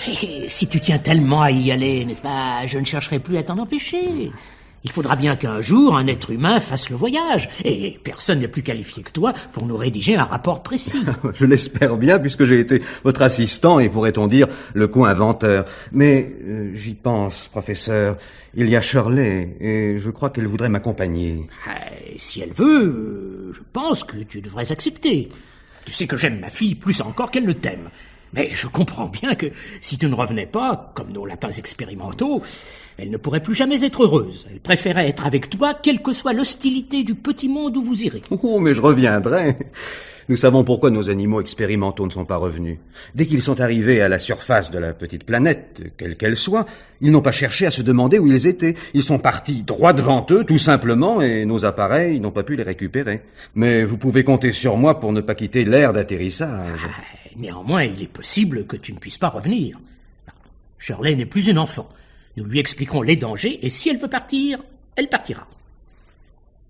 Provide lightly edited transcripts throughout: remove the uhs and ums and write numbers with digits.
Et si tu tiens tellement à y aller, n'est-ce pas, je ne chercherai plus à t'en empêcher. Il faudra bien qu'un jour, un être humain fasse le voyage. Et personne n'est plus qualifié que toi pour nous rédiger un rapport précis. Je l'espère bien, puisque j'ai été votre assistant et, pourrait-on dire, le co-inventeur. Mais j'y pense, professeur. Il y a Shirley, et je crois qu'elle voudrait m'accompagner. Si elle veut, je pense que tu devrais accepter. Tu sais que j'aime ma fille plus encore qu'elle ne t'aime. Mais je comprends bien que si tu ne revenais pas, comme nos lapins expérimentaux, elle ne pourrait plus jamais être heureuse. Elle préférait être avec toi, quelle que soit l'hostilité du petit monde où vous irez. Oh, mais je reviendrai. Nous savons pourquoi nos animaux expérimentaux ne sont pas revenus. Dès qu'ils sont arrivés à la surface de la petite planète, quelle qu'elle soit, ils n'ont pas cherché à se demander où ils étaient. Ils sont partis droit devant eux, tout simplement, et nos appareils n'ont pas pu les récupérer. Mais vous pouvez compter sur moi pour ne pas quitter l'aire d'atterrissage. Néanmoins, il est possible que tu ne puisses pas revenir. Shirley n'est plus une enfant. Nous lui expliquerons les dangers, et si elle veut partir, elle partira.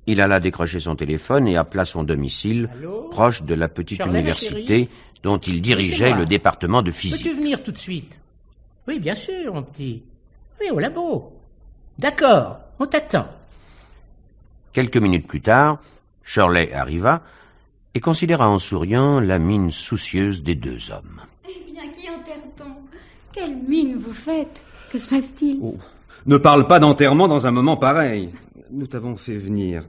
Il alla décrocher son téléphone et appela son domicile, proche de la petite Shirley, université dont il dirigeait le département de physique. Peux-tu venir tout de suite? Oui, bien sûr, mon petit. Oui, au labo. D'accord, on t'attend. Quelques minutes plus tard, Shirley arriva et considéra en souriant la mine soucieuse des deux hommes. Eh bien, qui enterre-t-on? Quelle mine vous faites? Que se passe-t-il? Oh, ne parle pas d'enterrement dans un moment pareil. Nous t'avons fait venir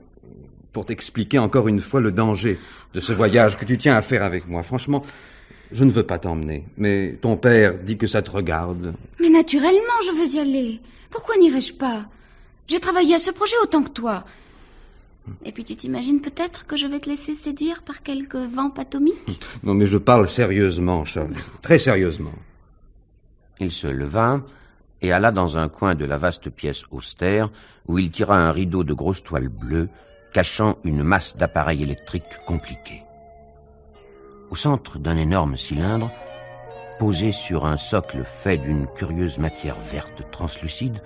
pour t'expliquer encore une fois le danger de ce voyage que tu tiens à faire avec moi. Franchement, je ne veux pas t'emmener, mais ton père dit que ça te regarde. Mais naturellement, je veux y aller. Pourquoi n'irais-je pas? J'ai travaillé à ce projet autant que toi. Et puis tu t'imagines peut-être que je vais te laisser séduire par quelques vampes atomiques? Non, mais je parle sérieusement, Charlie. Très sérieusement. Il se leva et alla dans un coin de la vaste pièce austère où il tira un rideau de grosse toile bleue cachant une masse d'appareils électriques compliqués. Au centre d'un énorme cylindre, posé sur un socle fait d'une curieuse matière verte translucide,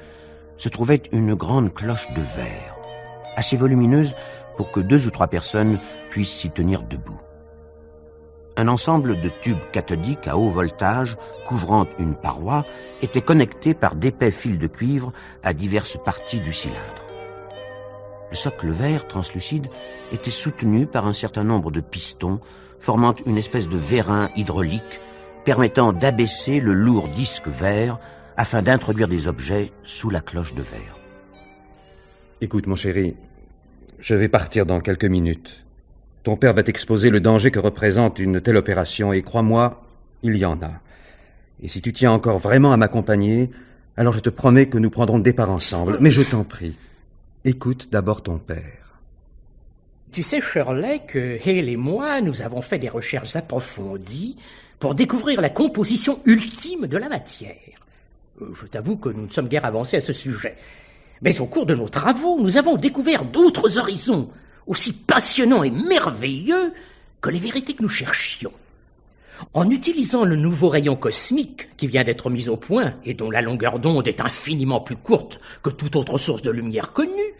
se trouvait une grande cloche de verre, assez volumineuse pour que 2 ou 3 personnes puissent s'y tenir debout. Un ensemble de tubes cathodiques à haut voltage couvrant une paroi était connecté par d'épais fils de cuivre à diverses parties du cylindre. Le socle vert translucide était soutenu par un certain nombre de pistons formant une espèce de vérin hydraulique permettant d'abaisser le lourd disque vert afin d'introduire des objets sous la cloche de verre. Écoute, mon chéri, je vais partir dans quelques minutes. Ton père va t'exposer le danger que représente une telle opération, et crois-moi, il y en a. Et si tu tiens encore vraiment à m'accompagner, alors je te promets que nous prendrons le départ ensemble. Mais je t'en prie, écoute d'abord ton père. Tu sais, Shirley, que Hale et moi, nous avons fait des recherches approfondies pour découvrir la composition ultime de la matière. Je t'avoue que nous ne sommes guère avancés à ce sujet. Mais au cours de nos travaux, nous avons découvert d'autres horizons, aussi passionnants et merveilleux que les vérités que nous cherchions. En utilisant le nouveau rayon cosmique qui vient d'être mis au point et dont la longueur d'onde est infiniment plus courte que toute autre source de lumière connue,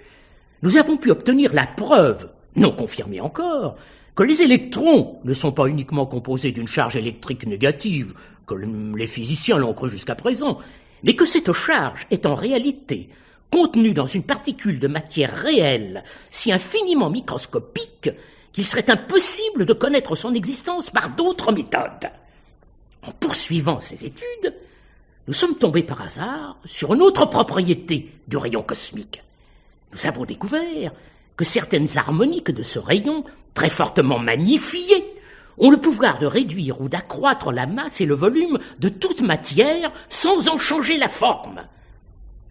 nous avons pu obtenir la preuve, non confirmée encore, que les électrons ne sont pas uniquement composés d'une charge électrique négative, comme les physiciens l'ont cru jusqu'à présent, mais que cette charge est en réalité contenue dans une particule de matière réelle, si infiniment microscopique qu'il serait impossible de connaître son existence par d'autres méthodes. En poursuivant ces études, nous sommes tombés par hasard sur une autre propriété du rayon cosmique. Nous avons découvert que certaines harmoniques de ce rayon, très fortement magnifiées, ont le pouvoir de réduire ou d'accroître la masse et le volume de toute matière sans en changer la forme.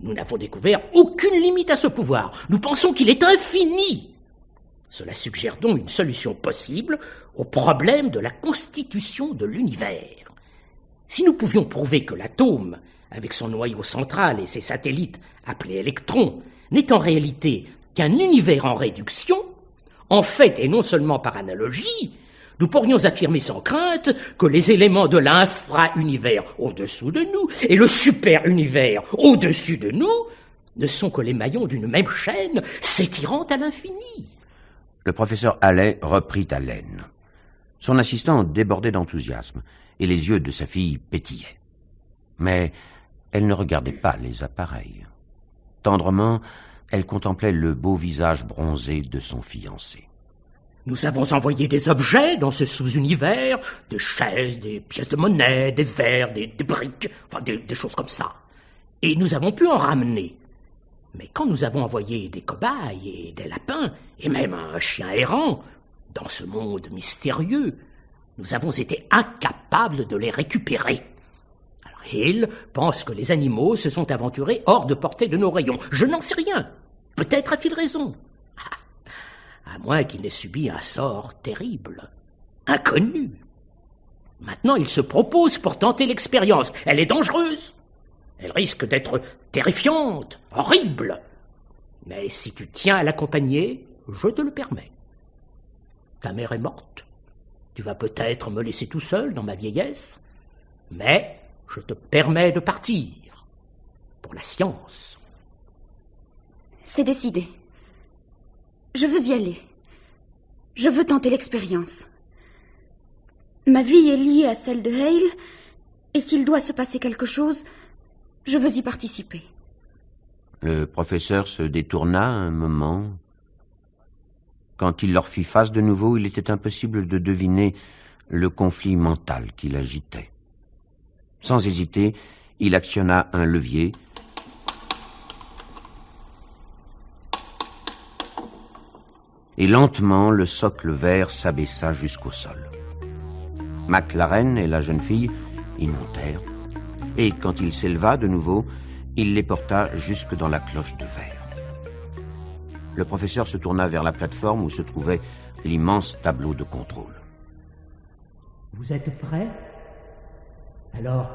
Nous n'avons découvert aucune limite à ce pouvoir. Nous pensons qu'il est infini. Cela suggère donc une solution possible au problème de la constitution de l'univers. Si nous pouvions prouver que l'atome, avec son noyau central et ses satellites appelés électrons, n'est en réalité qu'un univers en réduction, en fait et non seulement par analogie, nous pourrions affirmer sans crainte que les éléments de l'infra-univers au-dessous de nous et le super-univers au-dessus de nous ne sont que les maillons d'une même chaîne s'étirant à l'infini. Le professeur Halley reprit haleine. Son assistant débordait d'enthousiasme et les yeux de sa fille pétillaient. Mais elle ne regardait pas les appareils. Tendrement, elle contemplait le beau visage bronzé de son fiancé. Nous avons envoyé des objets dans ce sous-univers, des chaises, des pièces de monnaie, des verres, des briques, enfin des choses comme ça. Et nous avons pu en ramener. Mais quand nous avons envoyé des cobayes et des lapins, et même un chien errant, dans ce monde mystérieux, nous avons été incapables de les récupérer. Alors Hill pense que les animaux se sont aventurés hors de portée de nos rayons. Je n'en sais rien. Peut-être a-t-il raison. À moins qu'il n'ait subi un sort terrible, inconnu. Maintenant, il se propose pour tenter l'expérience. Elle est dangereuse. Elle risque d'être terrifiante, horrible. Mais si tu tiens à l'accompagner, je te le permets. Ta mère est morte. Tu vas peut-être me laisser tout seul dans ma vieillesse, mais je te permets de partir. Pour la science. C'est décidé. Je veux y aller. Je veux tenter l'expérience. Ma vie est liée à celle de Hale, et s'il doit se passer quelque chose, je veux y participer. Le professeur se détourna un moment. Quand il leur fit face de nouveau, il était impossible de deviner le conflit mental qui l'agitait. Sans hésiter, il actionna un levier. Et lentement, le socle vert s'abaissa jusqu'au sol. McLaren et la jeune fille y montèrent, et quand il s'éleva de nouveau, il les porta jusque dans la cloche de verre. Le professeur se tourna vers la plateforme où se trouvait l'immense tableau de contrôle. Vous êtes prêts? Alors,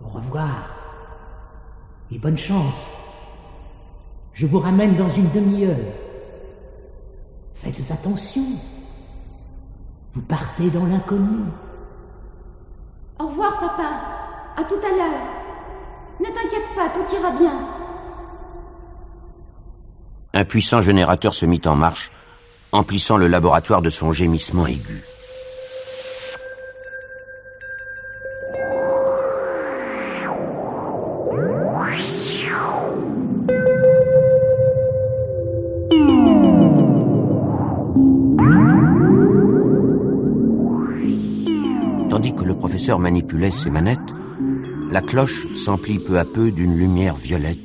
au revoir. Et bonne chance. Je vous ramène dans une demi-heure. Faites attention. Vous partez dans l'inconnu. Au revoir, papa. À tout à l'heure. Ne t'inquiète pas, tout ira bien. Un puissant générateur se mit en marche, emplissant le laboratoire de son gémissement aigu. Tandis que le professeur manipulait ses manettes, la cloche s'emplit peu à peu d'une lumière violette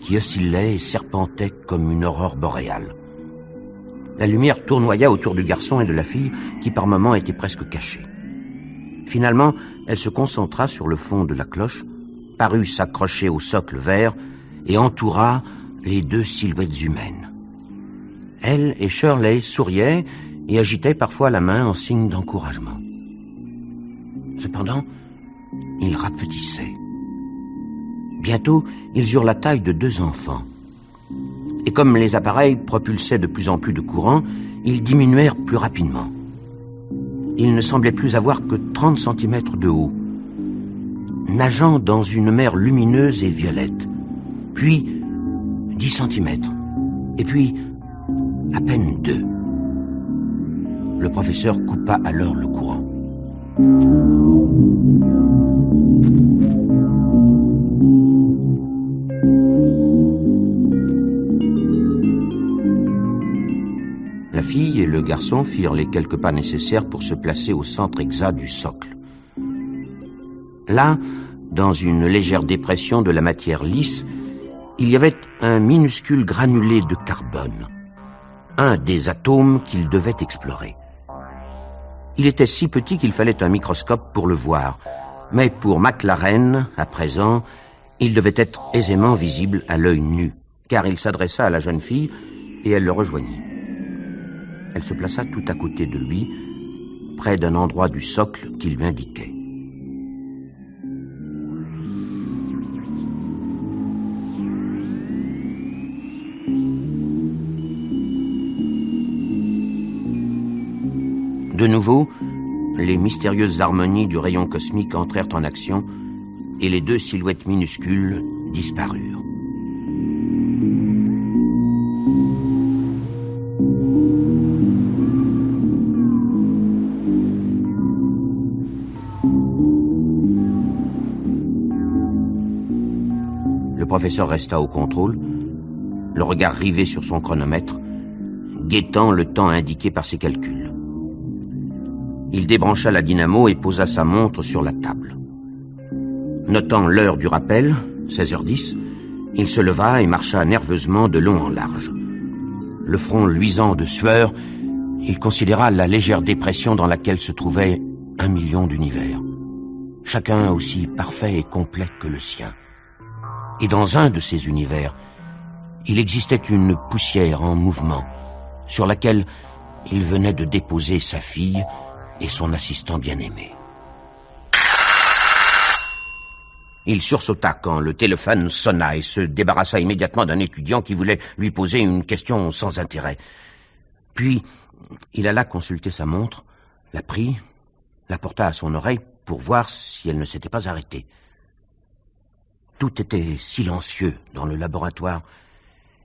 qui oscillait et serpentait comme une aurore boréale. La lumière tournoya autour du garçon et de la fille qui par moments étaient presque cachés. Finalement, elle se concentra sur le fond de la cloche, parut s'accrocher au socle vert et entoura les deux silhouettes humaines. Elle et Shirley souriaient et agitaient parfois la main en signe d'encouragement. Cependant, ils rapetissaient. Bientôt, ils eurent la taille de 2 enfants. Et comme les appareils propulsaient de plus en plus de courant, ils diminuèrent plus rapidement. Ils ne semblaient plus avoir que 30 cm de haut, nageant dans une mer lumineuse et violette, puis 10 cm, et puis à peine 2. Le professeur coupa alors le courant. La fille et le garçon firent les quelques pas nécessaires pour se placer au centre exact du socle. Là, dans une légère dépression de la matière lisse, il y avait un minuscule granulé de carbone, un des atomes qu'ils devaient explorer. Il était si petit qu'il fallait un microscope pour le voir, mais pour McLaren, à présent, il devait être aisément visible à l'œil nu, car il s'adressa à la jeune fille et elle le rejoignit. Elle se plaça tout à côté de lui, près d'un endroit du socle qu'il lui indiquait. De nouveau, les mystérieuses harmonies du rayon cosmique entrèrent en action et les 2 silhouettes minuscules disparurent. Le professeur resta au contrôle, le regard rivé sur son chronomètre, guettant le temps indiqué par ses calculs. Il débrancha la dynamo et posa sa montre sur la table. Notant l'heure du rappel, 16h10, il se leva et marcha nerveusement de long en large. Le front luisant de sueur, il considéra la légère dépression dans laquelle se trouvait 1 million d'univers, chacun aussi parfait et complet que le sien. Et dans un de ces univers, il existait une poussière en mouvement, sur laquelle il venait de déposer sa fille et son assistant bien-aimé. Il sursauta quand le téléphone sonna et se débarrassa immédiatement d'un étudiant qui voulait lui poser une question sans intérêt. Puis, il alla consulter sa montre, la prit, la porta à son oreille pour voir si elle ne s'était pas arrêtée. Tout était silencieux dans le laboratoire,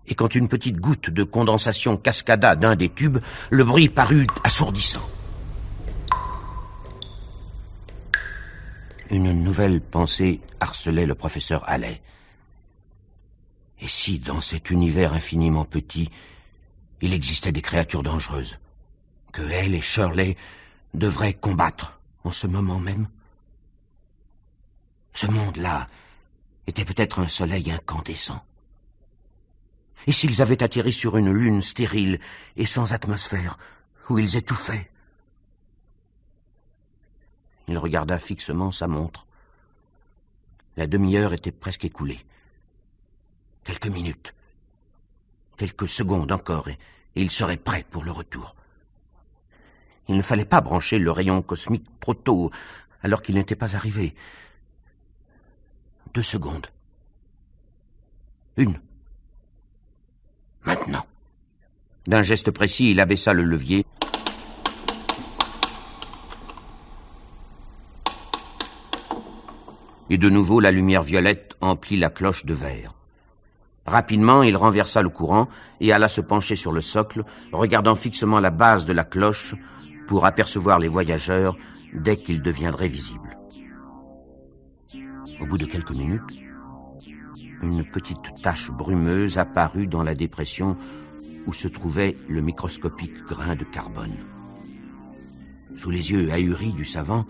et quand une petite goutte de condensation cascada d'un des tubes, le bruit parut assourdissant. Une nouvelle pensée harcelait le professeur Halley. Et si, dans cet univers infiniment petit, il existait des créatures dangereuses, que elle et Shirley devraient combattre en ce moment même? Ce monde-là était peut-être un soleil incandescent. Et s'ils avaient atterri sur une lune stérile et sans atmosphère, où ils étouffaient? Il regarda fixement sa montre. La demi-heure était presque écoulée. Quelques minutes, quelques secondes encore, et il serait prêt pour le retour. Il ne fallait pas brancher le rayon cosmique trop tôt, alors qu'il n'était pas arrivé. 2 secondes. 1. Maintenant. D'un geste précis, il abaissa le levier. Et de nouveau, la lumière violette emplit la cloche de verre. Rapidement, il renversa le courant et alla se pencher sur le socle, regardant fixement la base de la cloche pour apercevoir les voyageurs dès qu'ils deviendraient visibles. Au bout de quelques minutes, une petite tache brumeuse apparut dans la dépression où se trouvait le microscopique grain de carbone. Sous les yeux ahuris du savant,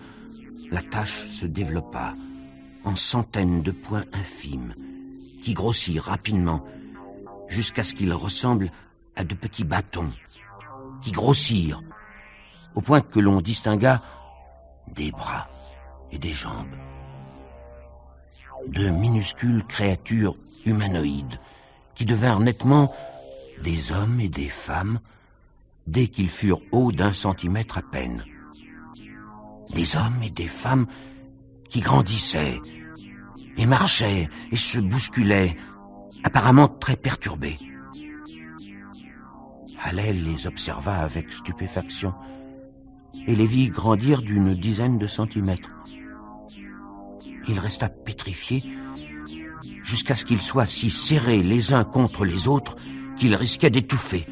la tache se développa en centaines de points infimes qui grossirent rapidement jusqu'à ce qu'ils ressemblent à de petits bâtons qui grossirent au point que l'on distingua des bras et des jambes. De minuscules créatures humanoïdes qui devinrent nettement des hommes et des femmes dès qu'ils furent hauts d'1 centimètre à peine. Des hommes et des femmes qui grandissaient et marchaient et se bousculaient, apparemment très perturbés. Halley les observa avec stupéfaction et les vit grandir d'une dizaine de centimètres. Il resta pétrifié jusqu'à ce qu'ils soient si serrés les uns contre les autres qu'ils risquaient d'étouffer.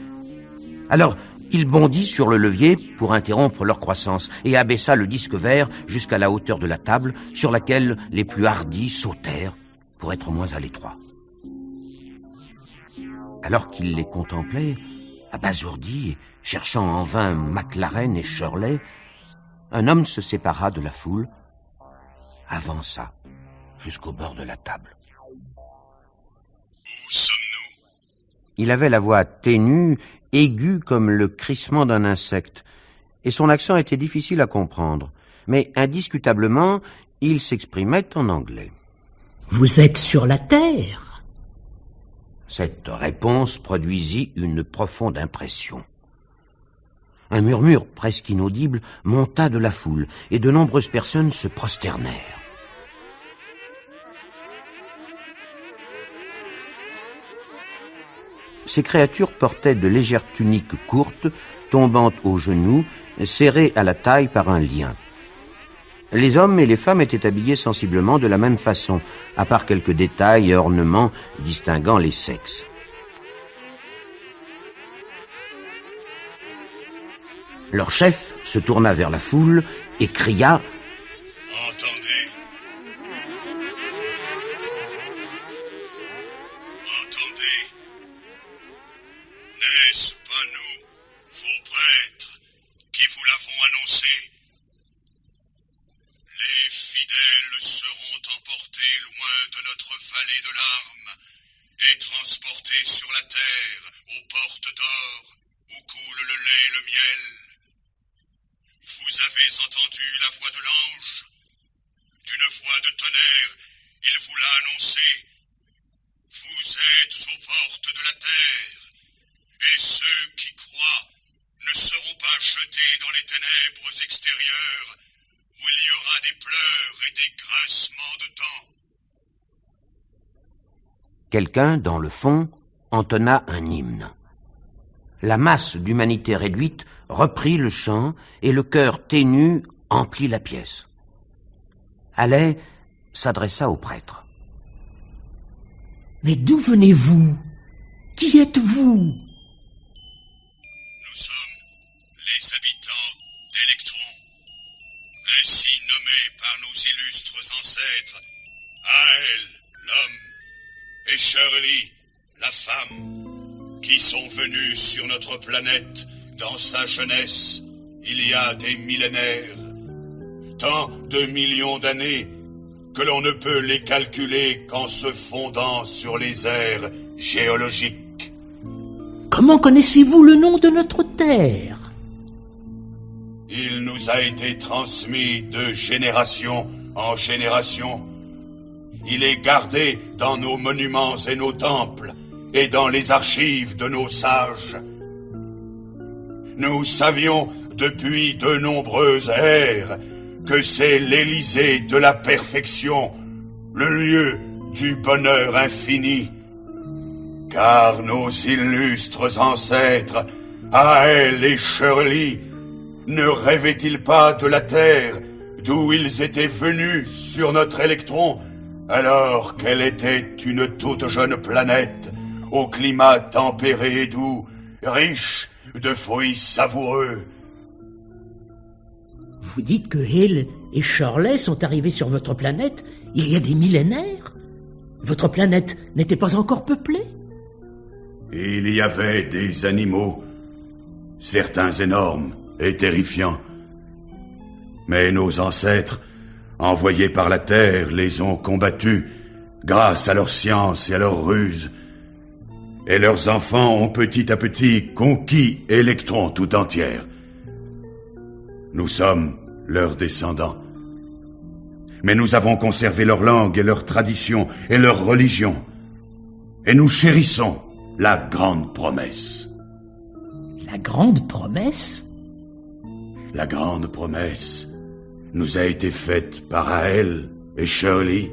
Alors, il bondit sur le levier pour interrompre leur croissance et abaissa le disque vert jusqu'à la hauteur de la table sur laquelle les plus hardis sautèrent pour être moins à l'étroit. Alors qu'il les contemplait, abasourdi, cherchant en vain McLaren et Shirley, un homme se sépara de la foule, avança jusqu'au bord de la table. Où sommes-nous? Il avait la voix ténue, aiguë comme le crissement d'un insecte, et son accent était difficile à comprendre, mais indiscutablement, il s'exprimait en anglais. Vous êtes sur la Terre? Cette réponse produisit une profonde impression. Un murmure presque inaudible monta de la foule, et de nombreuses personnes se prosternèrent. Ces créatures portaient de légères tuniques courtes, tombant aux genoux, serrées à la taille par un lien. Les hommes et les femmes étaient habillés sensiblement de la même façon, à part quelques détails et ornements distinguant les sexes. Leur chef se tourna vers la foule et cria « Entendez? Entendez, n'est-ce pas nous, vos prêtres, qui vous l'avons annoncé? Les fidèles seront emportés loin de notre vallée de larmes et transportés sur la terre aux portes d'or où coule le lait et le miel. Vous avez entendu la voix de l'ange? D'une voix de tonnerre, il vous l'a annoncé. Vous êtes aux portes de la terre, et ceux qui croient ne seront pas jetés dans les ténèbres extérieures, où il y aura des pleurs et des grincements de dents. Quelqu'un, dans le fond, entonna un hymne. La masse d'humanité réduite reprit le chant, et le chœur ténu emplit la pièce. Halley s'adressa au prêtre. « Mais d'où venez-vous? Qui êtes-vous? » Nous sommes les habitants d'Electron, ainsi nommés par nos illustres ancêtres, Ael, l'homme, et Shirley, la femme, qui sont venus sur notre planète dans sa jeunesse il y a des millénaires, tant de millions d'années que l'on ne peut les calculer qu'en se fondant sur les aires géologiques. Comment connaissez-vous le nom de notre terre? Il nous a été transmis de génération en génération. Il est gardé dans nos monuments et nos temples et dans les archives de nos sages. Nous savions depuis de nombreuses ères que c'est l'Élysée de la perfection, le lieu du bonheur infini. Car nos illustres ancêtres, Ael et Shirley, ne rêvaient-ils pas de la Terre d'où ils étaient venus sur notre Électron, alors qu'elle était une toute jeune planète, au climat tempéré et doux, riche de fruits savoureux? Vous dites que Hale et Shirley sont arrivés sur votre planète il y a des millénaires? Votre planète n'était pas encore peuplée? Il y avait des animaux, certains énormes et terrifiants. Mais nos ancêtres, envoyés par la Terre, les ont combattus grâce à leur science et à leur ruse. Et leurs enfants ont petit à petit conquis Électron tout entière. Nous sommes leurs descendants. Mais nous avons conservé leur langue et leur tradition et leur religion. Et nous chérissons la grande promesse. La grande promesse? La grande promesse nous a été faite par Ael et Shirley.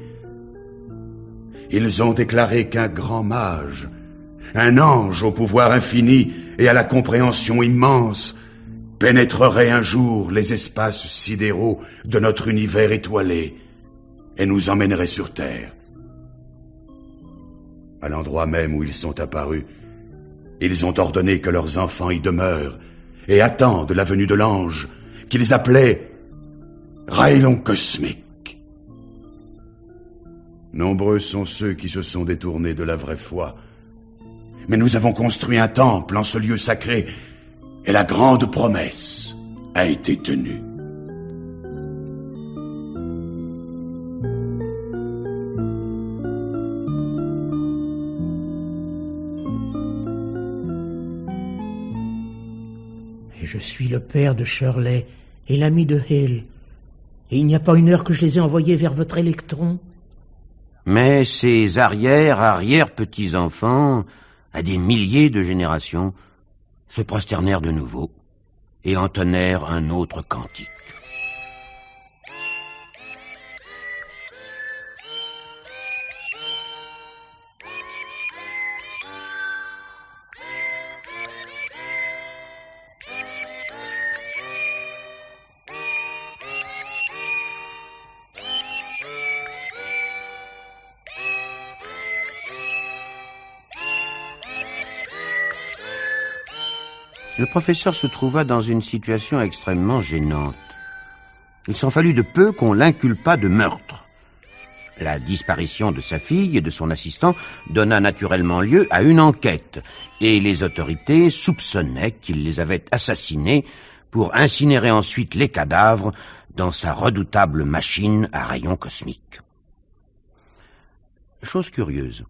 Ils ont déclaré qu'un grand mage, un ange au pouvoir infini et à la compréhension immense, pénétrerait un jour les espaces sidéraux de notre univers étoilé et nous emmènerait sur Terre. À l'endroit même où ils sont apparus, ils ont ordonné que leurs enfants y demeurent et attendent la venue de l'ange qu'ils appelaient Raïlon Cosmique. Nombreux sont ceux qui se sont détournés de la vraie foi, mais nous avons construit un temple en ce lieu sacré et la grande promesse a été tenue. Je suis le père de Shirley et l'ami de Hale. Et il n'y a pas une heure que je les ai envoyés vers votre Électron. Mais ces arrière-petits-enfants, à des milliers de générations, se prosternèrent de nouveau et entonnèrent un autre cantique. Le professeur se trouva dans une situation extrêmement gênante. Il s'en fallut de peu qu'on l'inculpât de meurtre. La disparition de sa fille et de son assistant donna naturellement lieu à une enquête, et les autorités soupçonnaient qu'il les avait assassinés pour incinérer ensuite les cadavres dans sa redoutable machine à rayons cosmiques. Chose curieuse,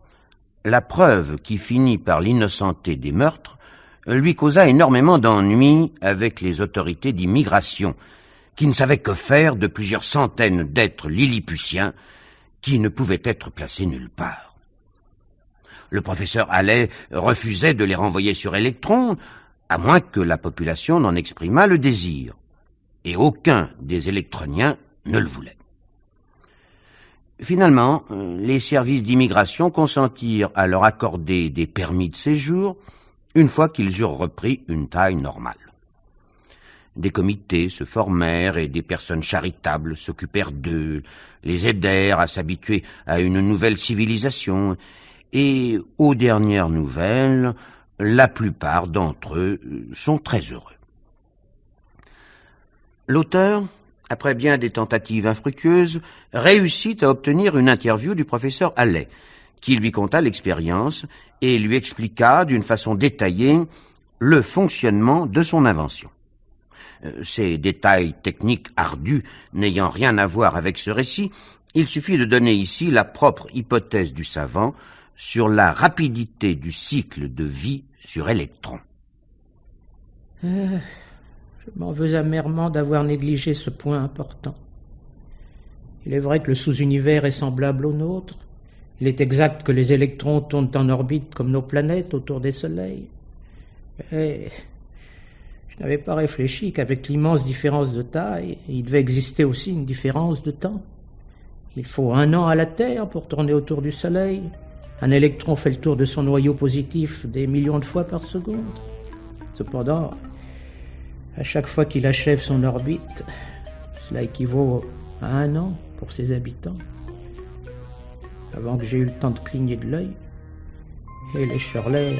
la preuve qui finit par l'innocenter des meurtres lui causa énormément d'ennuis avec les autorités d'immigration, qui ne savaient que faire de plusieurs centaines d'êtres lilliputiens qui ne pouvaient être placés nulle part. Le professeur Halley refusait de les renvoyer sur Electron, à moins que la population n'en exprimât le désir, et aucun des électroniens ne le voulait. Finalement, les services d'immigration consentirent à leur accorder des permis de séjour une fois qu'ils eurent repris une taille normale. Des comités se formèrent et des personnes charitables s'occupèrent d'eux, les aidèrent à s'habituer à une nouvelle civilisation, et aux dernières nouvelles, la plupart d'entre eux sont très heureux. L'auteur, après bien des tentatives infructueuses, réussit à obtenir une interview du professeur Halley, qui lui conta l'expérience et lui expliqua d'une façon détaillée le fonctionnement de son invention. Ces détails techniques ardus n'ayant rien à voir avec ce récit, il suffit de donner ici la propre hypothèse du savant sur la rapidité du cycle de vie sur Electron. Je m'en veux amèrement d'avoir négligé ce point important. Il est vrai que le sous-univers est semblable au nôtre. Il est exact que les électrons tournent en orbite comme nos planètes autour des soleils. Mais je n'avais pas réfléchi qu'avec l'immense différence de taille, il devait exister aussi une différence de temps. Il faut 1 an à la Terre pour tourner autour du Soleil. Un électron fait le tour de son noyau positif des millions de fois par seconde. Cependant, à chaque fois qu'il achève son orbite, cela équivaut à 1 an pour ses habitants. Avant que j'aie eu le temps de cligner de l'œil, et les Shirley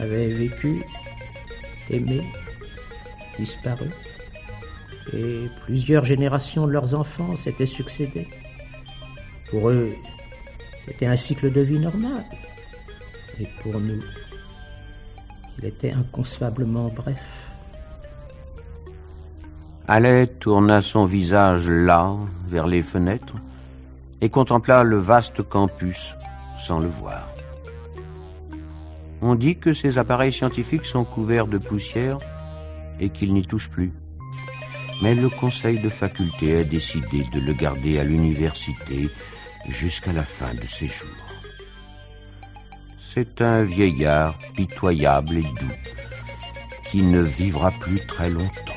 avaient vécu, aimé, disparu, et plusieurs générations de leurs enfants s'étaient succédées. Pour eux, c'était un cycle de vie normal, et pour nous, il était inconcevablement bref. Halley tourna son visage las vers les fenêtres et contempla le vaste campus sans le voir. On dit que ces appareils scientifiques sont couverts de poussière et qu'ils n'y touchent plus. Mais le conseil de faculté a décidé de le garder à l'université jusqu'à la fin de ses jours. C'est un vieillard pitoyable et doux qui ne vivra plus très longtemps.